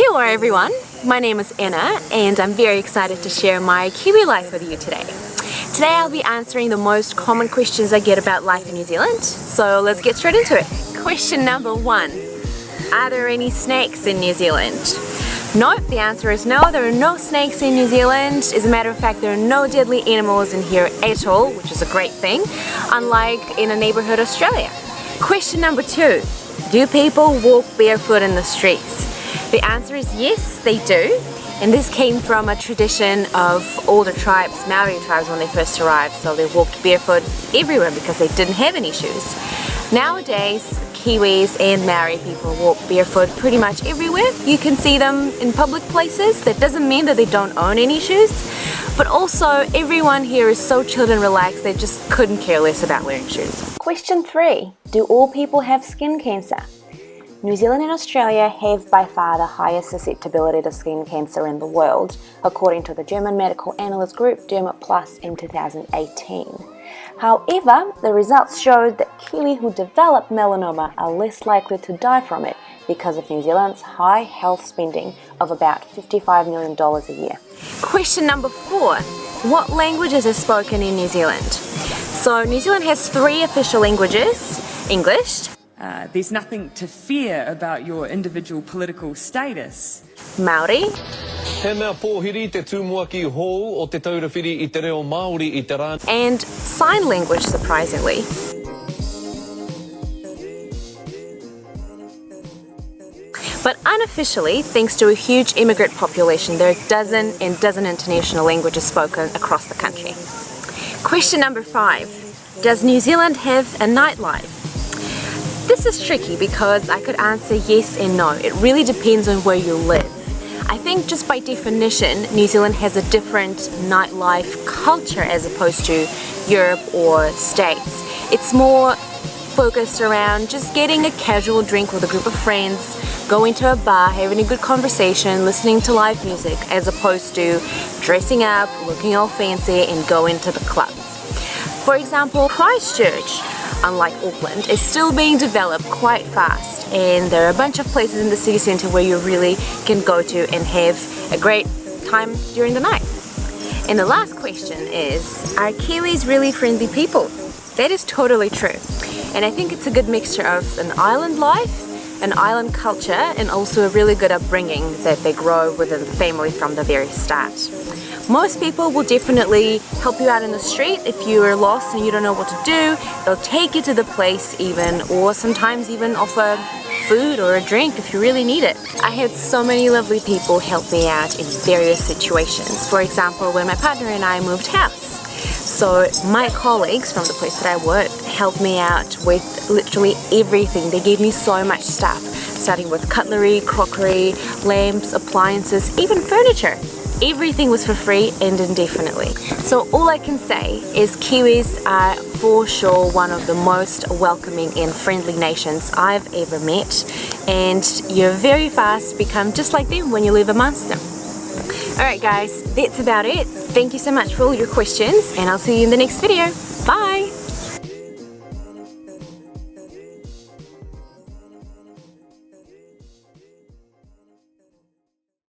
Kia ora everyone, my name is Anna and I'm very excited to share my Kiwi life with you today. Today I'll be answering the most common questions I get about life in New Zealand, so let's get straight into it. Question number 1. Are there any snakes in New Zealand? Nope, the answer is no, there are no snakes in New Zealand. As a matter of fact, there are no deadly animals in here at all, which is a great thing, unlike in a neighbourhood Australia. Question number 2. Do people walk barefoot in the streets? The answer is yes, they do. And this came from a tradition of older tribes, Maori tribes, when they first arrived. So they walked barefoot everywhere because they didn't have any shoes. Nowadays, Kiwis and Maori people walk barefoot pretty much everywhere. You can see them in public places. That doesn't mean that they don't own any shoes, but also everyone here is so chilled and relaxed they just couldn't care less about wearing shoes. Question 3. Do all people have skin cancer? New Zealand and Australia have by far the highest susceptibility to skin cancer in the world, according to the German medical analyst group Derma+ in 2018. However, the results showed that Kiwi who develop melanoma are less likely to die from it because of New Zealand's high health spending of about $55 million a year. Question number 4. What languages are spoken in New Zealand? So New Zealand has 3 official languages: English, there's nothing to fear about your individual political status. Maori, He mea pōhiri te tūmuaki hou o te taurawhiri I te reo Māori I te rā. and sign language, surprisingly. But unofficially, thanks to a huge immigrant population, there are a dozen international languages spoken across the country. Question number 5. Does New Zealand have a nightlife? This is tricky because I could answer yes and no. It really depends on where you live. I think just by definition, New Zealand has a different nightlife culture as opposed to Europe or States. It's more focused around just getting a casual drink with a group of friends, going to a bar, having a good conversation, listening to live music, as opposed to dressing up, looking all fancy and going to the clubs. For example, Christchurch, unlike Auckland, is still being developed quite fast, and there are a bunch of places in the city centre where you really can go to and have a great time during the night. And the last question is, are Kiwis really friendly people? That is totally true, and I think it's a good mixture of an island life, an island culture, and also a really good upbringing that they grow within the family from the very start. Most people will definitely help you out in the street if you are lost and you don't know what to do. They'll take you to the place even, or sometimes even offer food or a drink if you really need it. I had so many lovely people help me out in various situations. For example, when my partner and I moved house. So my colleagues from the place that I work helped me out with literally everything. They gave me so much stuff, starting with cutlery, crockery, lamps, appliances, even furniture. Everything was for free and indefinitely. So all I can say is Kiwis are for sure one of the most welcoming and friendly nations I've ever met, and you very fast become just like them when you live amongst them. Alright guys, that's about it. Thank you so much for all your questions, and I'll see you in the next video. Bye!